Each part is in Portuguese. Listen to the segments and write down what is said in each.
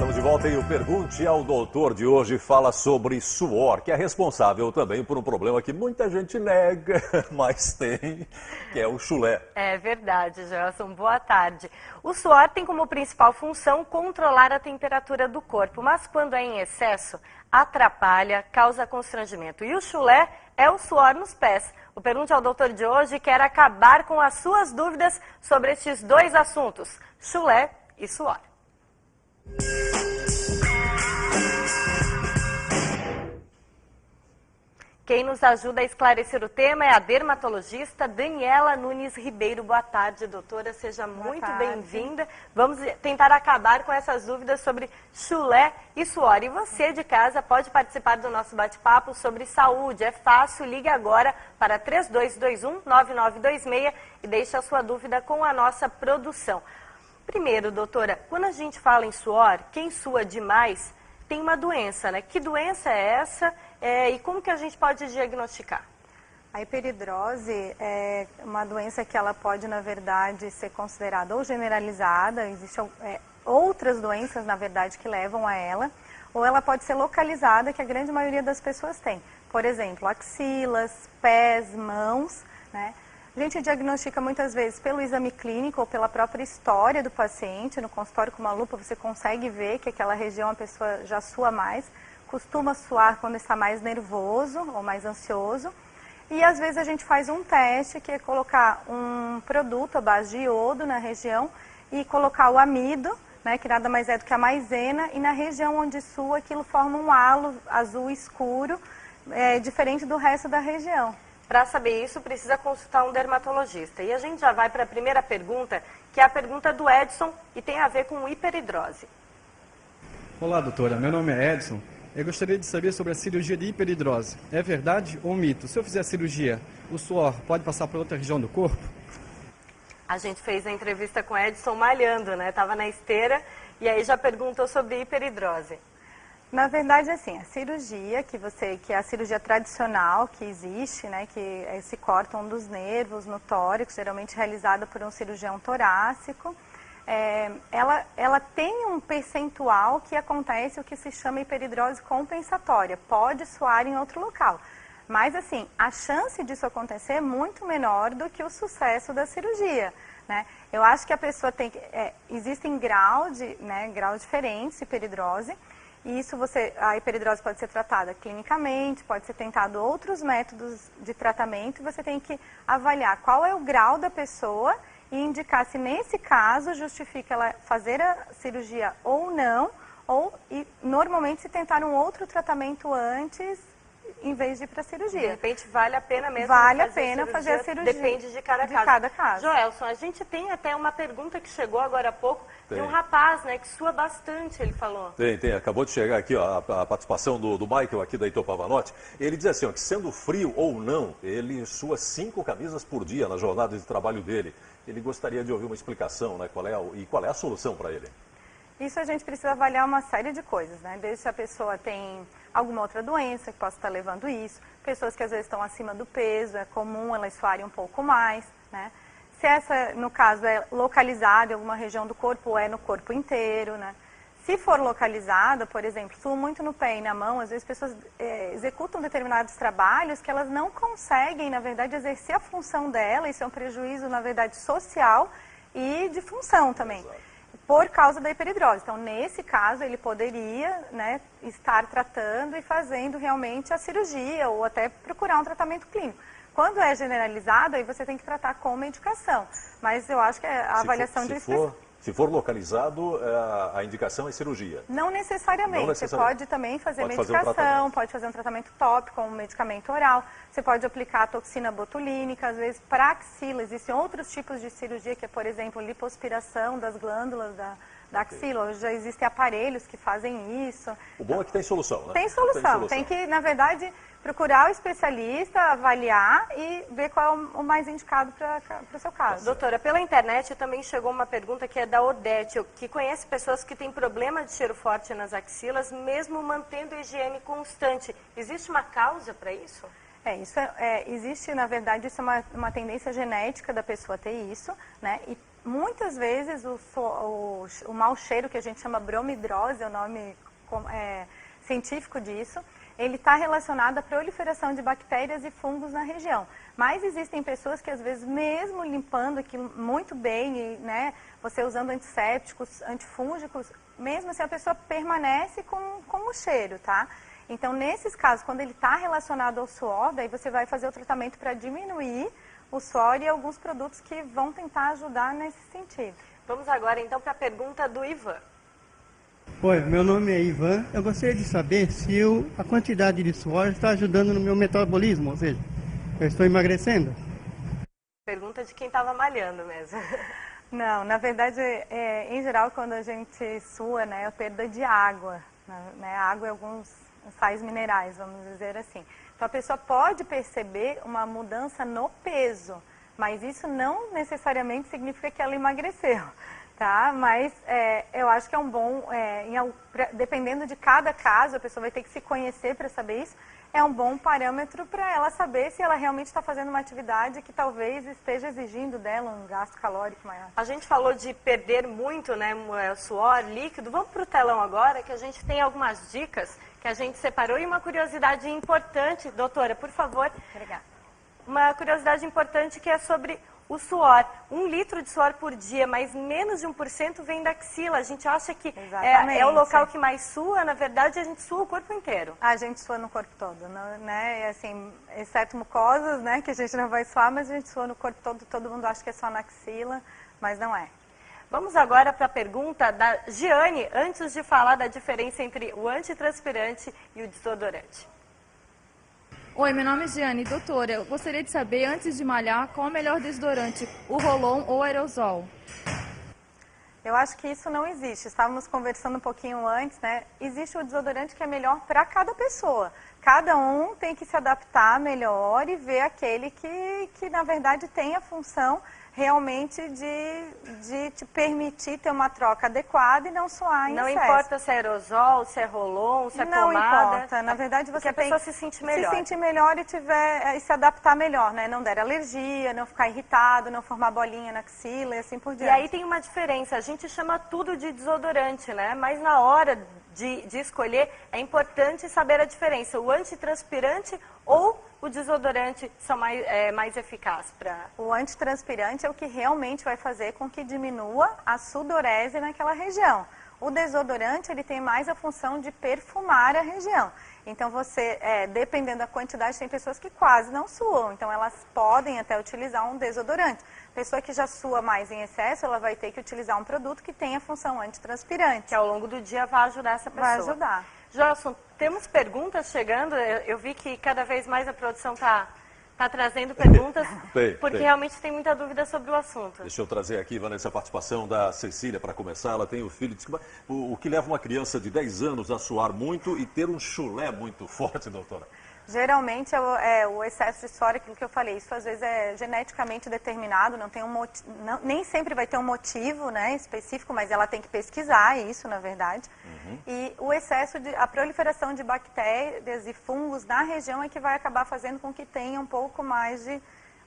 Estamos de volta e o Pergunte ao Doutor de hoje fala sobre suor, que é responsável também por um problema que muita gente nega, mas tem, que é o chulé. É verdade, Gelson. Boa tarde. O suor tem como principal função controlar a temperatura do corpo, mas quando é em excesso, atrapalha, causa constrangimento. E o chulé é o suor nos pés. O Pergunte ao Doutor de hoje quer acabar com as suas dúvidas sobre estes dois assuntos, chulé e suor. Quem nos ajuda a esclarecer o tema é a dermatologista Daniela Nunes Ribeiro. Boa tarde, doutora. Seja muito bem-vinda. Vamos tentar acabar com essas dúvidas sobre chulé e suor. E você de casa pode participar do nosso bate-papo sobre saúde. É fácil, ligue agora para 3221-9926 e deixe a sua dúvida com a nossa produção. Primeiro, doutora, quando a gente fala em suor, quem sua demais tem uma doença, né? Que doença é essa e como que a gente pode diagnosticar? A hiperidrose é uma doença que ela pode, na verdade, ser considerada ou generalizada, existem outras doenças, na verdade, que levam a ela, ou ela pode ser localizada, que a grande maioria das pessoas tem. Por exemplo, axilas, pés, mãos, né? A gente diagnostica muitas vezes pelo exame clínico ou pela própria história do paciente. No consultório com uma lupa você consegue ver que aquela região a pessoa já sua mais, costuma suar quando está mais nervoso ou mais ansioso. E às vezes a gente faz um teste que é colocar um produto à base de iodo na região e colocar o amido, né, que nada mais é do que a maisena, e na região onde sua aquilo forma um halo azul escuro, diferente do resto da região. Para saber isso, precisa consultar um dermatologista. E a gente já vai para a primeira pergunta, que é a pergunta do Edson e tem a ver com hiperidrose. Olá, doutora. Meu nome é Edson. Eu gostaria de saber sobre a cirurgia de hiperidrose. É verdade ou mito? Se eu fizer a cirurgia, o suor pode passar para outra região do corpo? A gente fez a entrevista com o Edson malhando, né? Estava na esteira e aí já perguntou sobre hiperidrose. Na verdade, assim, a cirurgia que é a cirurgia tradicional que existe, né, que se corta um dos nervos no tórax, geralmente realizada por um cirurgião torácico, ela tem um percentual que acontece o que se chama hiperidrose compensatória, pode suar em outro local. Mas, assim, a chance disso acontecer é muito menor do que o sucesso da cirurgia, né? Eu acho que a pessoa tem que... existem graus diferentes de hiperidrose. E a hiperidrose pode ser tratada clinicamente, pode ser tentado outros métodos de tratamento, e você tem que avaliar qual é o grau da pessoa e indicar se nesse caso justifica ela fazer a cirurgia ou não, e normalmente se tentar um outro tratamento antes, em vez de ir para a cirurgia. De repente vale a pena mesmo fazer a cirurgia. Depende de cada caso. Joelson, a gente tem até uma pergunta que chegou agora há pouco de um rapaz, né, que sua bastante, ele falou. Tem. Acabou de chegar aqui ó, a participação do Michael aqui da Itopavanotti. Ele diz assim, ó, que sendo frio ou não, ele sua 5 camisas por dia na jornada de trabalho dele. Ele gostaria de ouvir uma explicação, né, qual é a solução para ele. Isso a gente precisa avaliar uma série de coisas, né? Desde se a pessoa tem alguma outra doença que possa estar levando isso, pessoas que às vezes estão acima do peso, é comum elas suarem um pouco mais, né? Se essa, no caso, é localizada em alguma região do corpo ou é no corpo inteiro, né? Se for localizada, por exemplo, suo muito no pé e na mão, às vezes pessoas executam determinados trabalhos que elas não conseguem, na verdade, exercer a função dela, isso é um prejuízo, na verdade, social e de função também. Exato. Por causa da hiperidrose. Então, nesse caso, ele poderia, né, estar tratando e fazendo realmente a cirurgia ou até procurar um tratamento clínico. Quando é generalizado, aí você tem que tratar com medicação. Mas eu acho que a avaliação Se for localizado, a indicação é cirurgia. Não necessariamente. Você pode também fazer medicação, pode fazer um tratamento tópico, um medicamento oral. Você pode aplicar a toxina botulínica, às vezes para axila. Existem outros tipos de cirurgia, que é, por exemplo, lipoaspiração das glândulas da axila. Hoje já existem aparelhos que fazem isso. O bom é que tem solução, né? Tem solução. Tem que, na verdade, procurar o especialista, avaliar e ver qual é o mais indicado para o seu caso. Doutora, pela internet também chegou uma pergunta que é da Odete, que conhece pessoas que têm problema de cheiro forte nas axilas, mesmo mantendo a higiene constante. Existe uma causa para isso? Existe, na verdade, isso é uma tendência genética da pessoa ter isso, né? E muitas vezes o mau cheiro, que a gente chama bromidrose, é o nome científico disso, ele está relacionado à proliferação de bactérias e fungos na região. Mas existem pessoas que, às vezes, mesmo limpando aquilo muito bem, e, né, você usando antissépticos, antifúngicos, mesmo assim a pessoa permanece com o cheiro, tá? Então, nesses casos, quando ele está relacionado ao suor, daí você vai fazer o tratamento para diminuir o suor e alguns produtos que vão tentar ajudar nesse sentido. Vamos agora, então, para a pergunta do Ivan. Oi, meu nome é Ivan. Eu gostaria de saber se a quantidade de suor está ajudando no meu metabolismo, ou seja, eu estou emagrecendo. Pergunta de quem estava malhando mesmo. Não, na verdade, em geral, quando a gente sua, né, é a perda de água, né, água e alguns sais minerais, vamos dizer assim. Então, a pessoa pode perceber uma mudança no peso, mas isso não necessariamente significa que ela emagreceu. Tá? Mas eu acho que é um bom, dependendo de cada caso, a pessoa vai ter que se conhecer para saber isso, é um bom parâmetro para ela saber se ela realmente está fazendo uma atividade que talvez esteja exigindo dela um gasto calórico maior. A gente falou de perder muito, né, suor, líquido. Vamos para o telão agora, que a gente tem algumas dicas que a gente separou e uma curiosidade importante. Doutora, por favor. Obrigada. Uma curiosidade importante que é sobre o suor. 1 litro de suor por dia, mas menos de 1% vem da axila. A gente acha que é o local que mais sua, na verdade a gente sua o corpo inteiro. A gente sua no corpo todo, né? Assim, exceto mucosas, né, que a gente não vai suar, mas a gente sua no corpo todo. Todo mundo acha que é só na axila, mas não é. Vamos agora para a pergunta da Giane, antes de falar da diferença entre o antitranspirante e o desodorante. Oi, meu nome é Giane. Doutora, eu gostaria de saber, antes de malhar, qual é o melhor desodorante, o roll-on ou o aerosol? Eu acho que isso não existe. Estávamos conversando um pouquinho antes, né? Existe o desodorante que é melhor para cada pessoa. Cada um tem que se adaptar melhor e ver aquele que na verdade, tem a função realmente de te permitir ter uma troca adequada e não suar em excesso. Não importa se é aerosol, se é roll-on, se é pomada. Não importa. Na verdade, você tem que a pessoa se sentir melhor. Se sentir melhor e se adaptar melhor, né? Não der alergia, não ficar irritado, não formar bolinha na axila e assim por diante. E aí tem uma diferença. A gente chama tudo de desodorante, né? Mas na hora de escolher, é importante saber a diferença. O antitranspirante ou o desodorante são mais eficazes para... O antitranspirante é o que realmente vai fazer com que diminua a sudorese naquela região. O desodorante, ele tem mais a função de perfumar a região. Então, dependendo da quantidade, tem pessoas que quase não suam. Então, elas podem até utilizar um desodorante. Pessoa que já sua mais em excesso, ela vai ter que utilizar um produto que tenha função antitranspirante. Que ao longo do dia vai ajudar essa pessoa. Vai ajudar. Gelson, temos perguntas chegando. Eu vi que cada vez mais a produção está trazendo perguntas, porque realmente tem muita dúvida sobre o assunto. Deixa eu trazer aqui, Vanessa, a participação da Cecília para começar. Ela tem o filho, o que leva uma criança de 10 anos a suar muito e ter um chulé muito forte, doutora? Geralmente o excesso de suor, aquilo que eu falei, isso às vezes é geneticamente determinado, nem sempre vai ter um motivo, né, específico, mas ela tem que pesquisar isso, na verdade. E o excesso a proliferação de bactérias e fungos na região é que vai acabar fazendo com que tenha um pouco mais de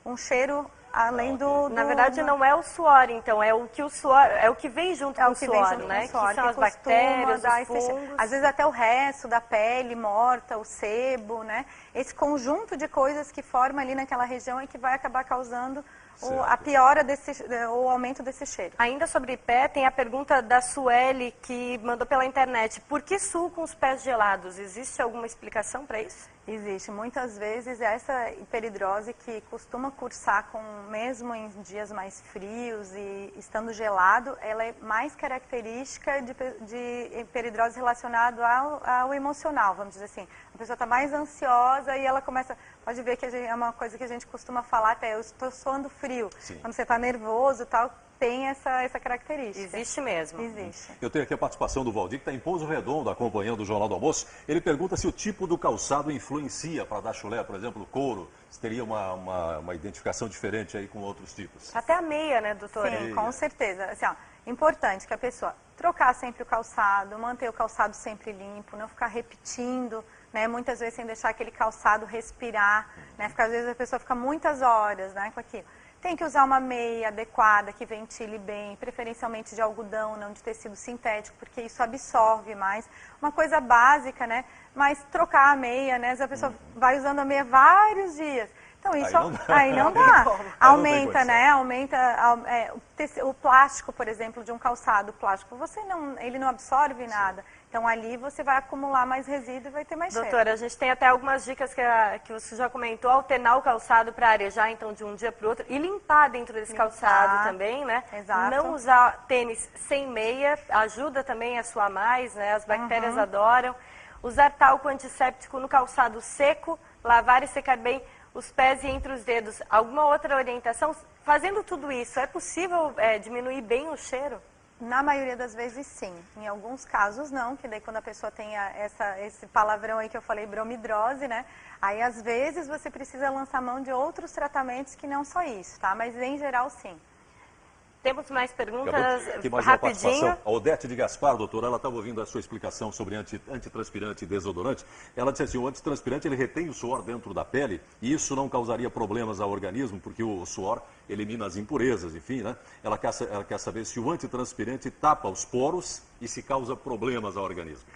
um cheiro além Na verdade, não é o suor, então, é o que vem junto com o suor, né? Que são as bactérias, os fungos. Às vezes até o resto da pele morta, o sebo, né? Esse conjunto de coisas que forma ali naquela região é que vai acabar causando a piora o aumento desse cheiro. Ainda sobre pé, tem a pergunta da Sueli, que mandou pela internet. Por que suo com os pés gelados? Existe alguma explicação para isso? Existe. Muitas vezes essa hiperidrose que costuma cursar mesmo em dias mais frios e estando gelado, ela é mais característica de hiperidrose relacionada ao emocional, vamos dizer assim. A pessoa está mais ansiosa e ela começa... Pode ver que é uma coisa que a gente costuma falar até, eu estou suando frio. Sim. Quando você está nervoso e tal, tem essa característica. Existe mesmo. Existe. Eu tenho aqui a participação do Valdir, que está em Pouso Redondo, acompanhando o Jornal do Almoço. Ele pergunta se o tipo do calçado influencia para dar chulé, por exemplo, couro. Se teria uma identificação diferente aí com outros tipos. Até a meia, né, doutora? Sim, com certeza. Assim, importante que a pessoa trocar sempre o calçado, manter o calçado sempre limpo, não ficar repetindo, né, muitas vezes sem deixar aquele calçado respirar, né, às vezes a pessoa fica muitas horas, né, com aquilo. Tem que usar uma meia adequada, que ventile bem, preferencialmente de algodão, não de tecido sintético, porque isso absorve mais. Uma coisa básica, né? Mas trocar a meia, né? A pessoa vai usando a meia vários dias. Então isso aí não dá. Aumenta, né? Aumenta o plástico, por exemplo, de um calçado. O plástico, ele não absorve nada. Então ali você vai acumular mais resíduo e vai ter mais cheiro. Doutora, a gente tem até algumas dicas que você já comentou, alternar o calçado para arejar, então, de um dia para o outro. E limpar dentro desse calçado também, né? Exato. Não usar tênis sem meia, ajuda também a suar mais, né? As bactérias adoram. Usar talco antisséptico no calçado seco, lavar e secar bem os pés e entre os dedos. Alguma outra orientação? Fazendo tudo isso, é possível diminuir bem o cheiro? Na maioria das vezes, sim. Em alguns casos, não, que daí quando a pessoa tem esse palavrão aí que eu falei, bromidrose, né? Aí, às vezes, você precisa lançar mão de outros tratamentos que não só isso, tá? Mas, em geral, sim. Temos mais perguntas, aqui mais uma rapidinho. participação. A Odete de Gaspar, doutora, ela estava ouvindo a sua explicação sobre antitranspirante e desodorante. Ela disse assim, o antitranspirante ele retém o suor dentro da pele e isso não causaria problemas ao organismo, porque o suor elimina as impurezas, enfim, né? Ela quer saber se o antitranspirante tapa os poros e se causa problemas ao organismo.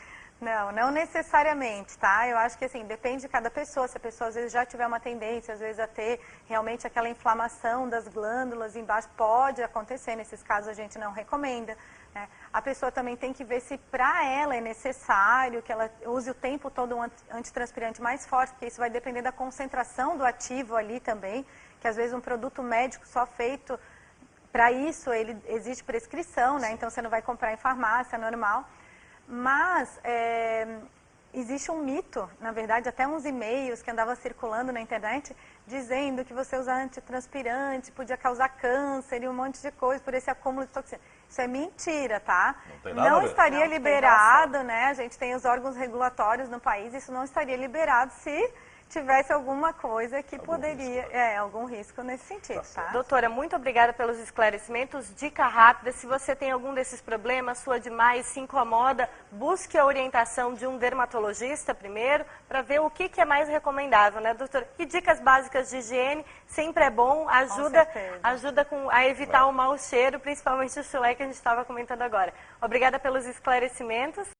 Não necessariamente, tá? Eu acho que assim, depende de cada pessoa. Se a pessoa às vezes já tiver uma tendência, às vezes a ter realmente aquela inflamação das glândulas embaixo, pode acontecer. Nesses casos a gente não recomenda, né? A pessoa também tem que ver se para ela é necessário que ela use o tempo todo um antitranspirante mais forte, porque isso vai depender da concentração do ativo ali também, que às vezes um produto médico só feito para isso, ele existe prescrição, né? Então você não vai comprar em farmácia, normal. Mas existe um mito, na verdade, até uns e-mails que andavam circulando na internet, dizendo que você usar antitranspirante podia causar câncer e um monte de coisa por esse acúmulo de toxina. Isso é mentira, tá? Não estaria liberado, né? A gente tem os órgãos regulatórios no país, isso não estaria liberado se tivesse alguma coisa que poderia, algum risco nesse sentido, tá? Doutora, muito obrigada pelos esclarecimentos. Dica rápida, se você tem algum desses problemas, sua demais, se incomoda, busque a orientação de um dermatologista primeiro, para ver o que é mais recomendável, né, doutora? E dicas básicas de higiene, sempre é bom, ajuda a evitar o mau cheiro, principalmente o chulé que a gente estava comentando agora. Obrigada pelos esclarecimentos.